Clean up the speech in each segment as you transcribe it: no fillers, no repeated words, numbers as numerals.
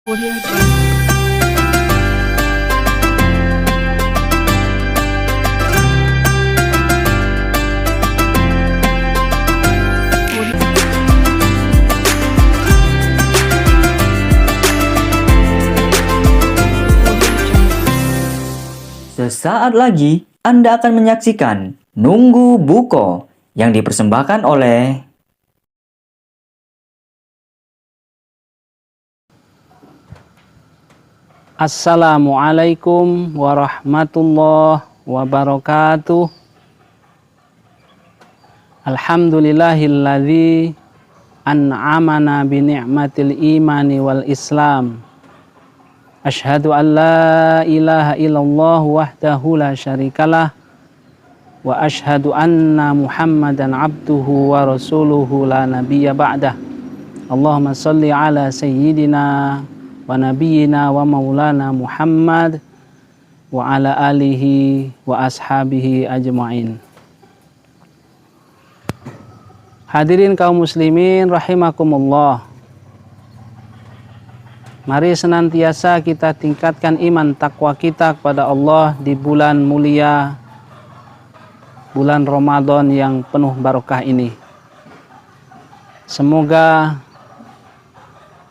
Audio Jungle. Sesaat lagi Anda akan menyaksikan Nunggu Buko yang dipersembahkan oleh Assalamualaikum warahmatullahi wabarakatuh. Alhamdulillahilladzi an'amana bi ni'matil imani wal islam. Asyhadu an la ilaha illallah wahdahu la syarikalah wa asyhadu anna Muhammadan abduhu wa rasuluhu la nabiyya ba'dah. Allahumma shalli ala sayyidina wa nabiyyina wa maulana Muhammad wa ala alihi wa ashabihi ajma'in. Hadirin kaum muslimin rahimakumullah. Mari senantiasa kita tingkatkan iman takwa kita kepada Allah di bulan mulia, bulan Ramadan yang penuh barokah ini. Semoga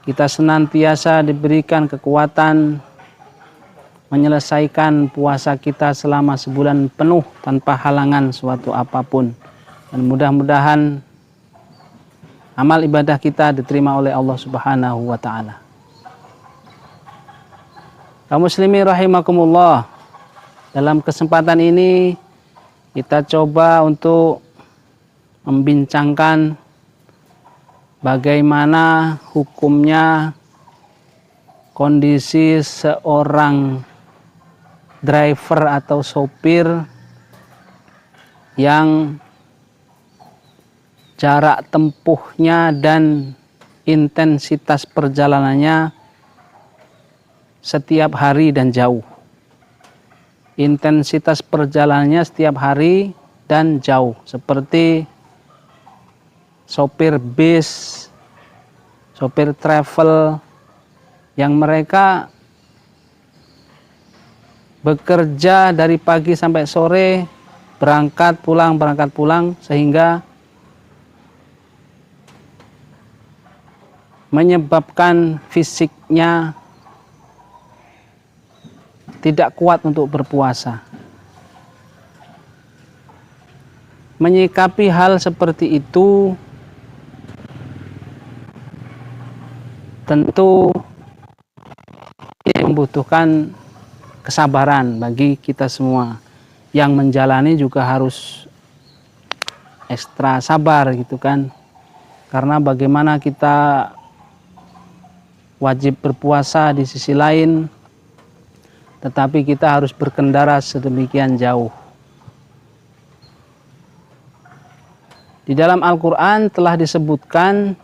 kita senantiasa diberikan kekuatan menyelesaikan puasa kita selama sebulan penuh tanpa halangan suatu apapun. Dan mudah-mudahan amal ibadah kita diterima oleh Allah Subhanahu wa Ta'ala. Kaum muslimin rahimakumullah, dalam kesempatan ini kita coba untuk membincangkan bagaimana hukumnya kondisi seorang driver atau sopir yang jarak tempuhnya dan intensitas perjalanannya setiap hari dan jauh. Intensitas perjalanannya setiap hari dan jauh, seperti sopir bis, sopir travel yang mereka bekerja dari pagi sampai sore, berangkat pulang, sehingga menyebabkan fisiknya tidak kuat untuk berpuasa. Menyikapi hal seperti itu tentu membutuhkan kesabaran bagi kita semua. Yang menjalani juga harus ekstra sabar gitu kan. Karena bagaimana kita wajib berpuasa di sisi lain, tetapi kita harus berkendara sedemikian jauh. Di dalam Al-Quran telah disebutkan,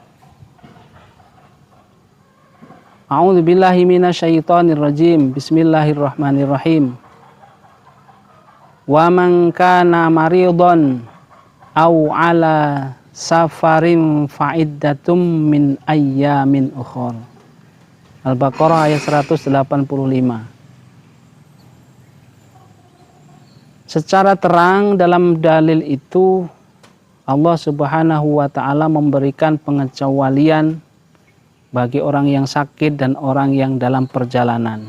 A'udzubillahi minasyaitonirrajim. Bismillahirrahmanirrahim. Wa man kana maridon au ala safarin fa'iddatum min ayyamin ukhra. Al-Baqarah ayat 185. Secara terang dalam dalil itu Allah Subhanahu wa Ta'ala memberikan pengecualian bagi orang yang sakit dan orang yang dalam perjalanan.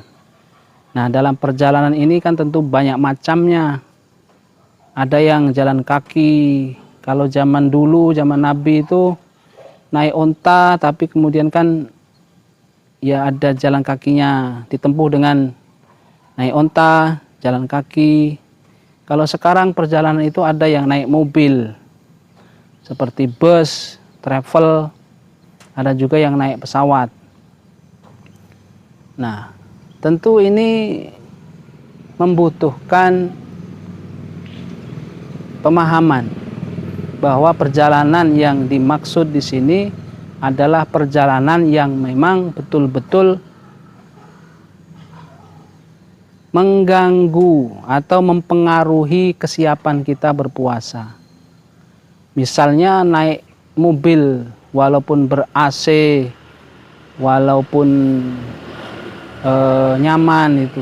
Nah, dalam perjalanan ini kan tentu banyak macamnya. Ada yang jalan kaki. Kalau zaman dulu, zaman Nabi itu naik onta, tapi kemudian kan ya ada jalan kakinya, ditempuh dengan naik onta, jalan kaki. Kalau sekarang perjalanan itu ada yang naik mobil, seperti bus, travel, ada juga yang naik pesawat. Nah, tentu ini membutuhkan pemahaman bahwa perjalanan yang dimaksud di sini adalah perjalanan yang memang betul-betul mengganggu atau mempengaruhi kesiapan kita berpuasa. Misalnya naik mobil walaupun ber-AC, walaupun nyaman itu.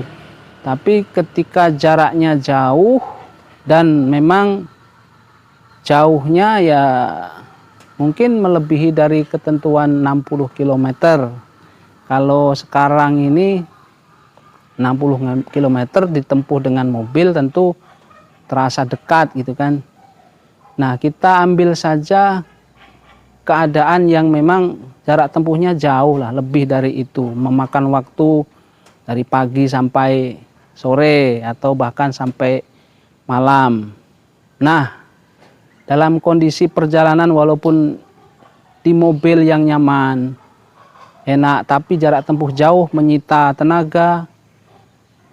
Tapi ketika jaraknya jauh dan memang jauhnya ya mungkin melebihi dari ketentuan 60 km. Kalau sekarang ini 60 km ditempuh dengan mobil tentu terasa dekat gitu kan. Nah, kita ambil saja keadaan yang memang jarak tempuhnya jauh lah, lebih dari itu, memakan waktu dari pagi sampai sore atau bahkan sampai malam. Nah, dalam kondisi perjalanan walaupun di mobil yang nyaman, enak, tapi jarak tempuh jauh menyita tenaga,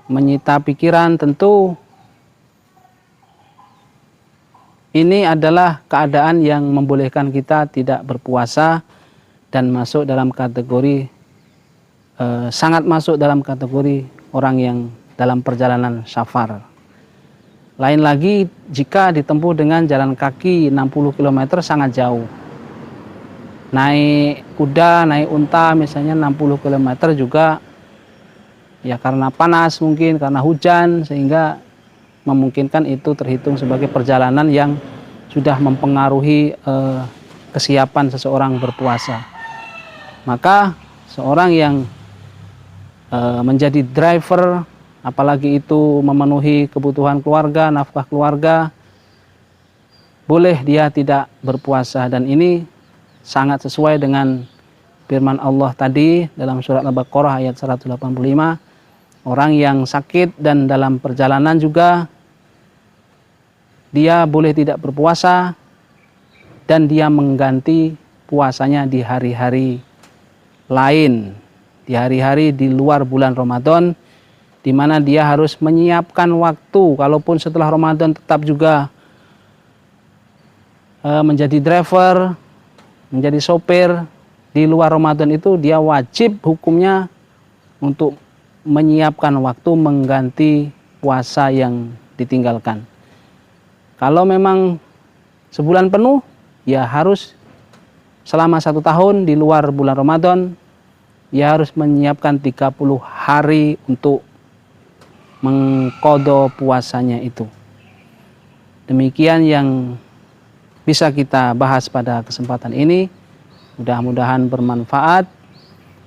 menyita pikiran, tentu ini adalah keadaan yang membolehkan kita tidak berpuasa dan masuk dalam kategori sangat masuk dalam kategori orang yang dalam perjalanan safar. Lain lagi jika ditempuh dengan jalan kaki 60 km sangat jauh. Naik kuda, naik unta misalnya 60 km juga ya karena panas mungkin, karena hujan, sehingga memungkinkan itu terhitung sebagai perjalanan yang sudah mempengaruhi kesiapan seseorang berpuasa. Maka seorang yang menjadi driver, apalagi itu memenuhi kebutuhan keluarga, nafkah keluarga, boleh dia tidak berpuasa. Dan ini sangat sesuai dengan firman Allah tadi dalam surat Al-Baqarah ayat 185. Orang yang sakit dan dalam perjalanan juga dia boleh tidak berpuasa dan dia mengganti puasanya di hari-hari lain, di hari-hari di luar bulan Ramadan, di mana dia harus menyiapkan waktu. Kalaupun setelah Ramadan tetap juga menjadi driver, menjadi sopir, di luar Ramadan itu dia wajib hukumnya untuk menyiapkan waktu mengganti puasa yang ditinggalkan. Kalau memang sebulan penuh, ya harus selama 1 tahun di luar bulan Ramadan, ya harus menyiapkan 30 hari untuk mengqadha puasanya itu. Demikian yang bisa kita bahas pada kesempatan ini. Mudah-mudahan bermanfaat.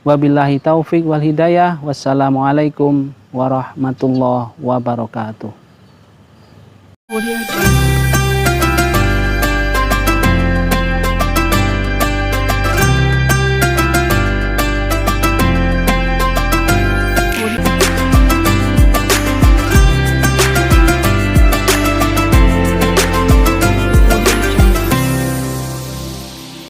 Wabillahi taufik wal hidayah. Wassalamualaikum warahmatullahi wabarakatuh.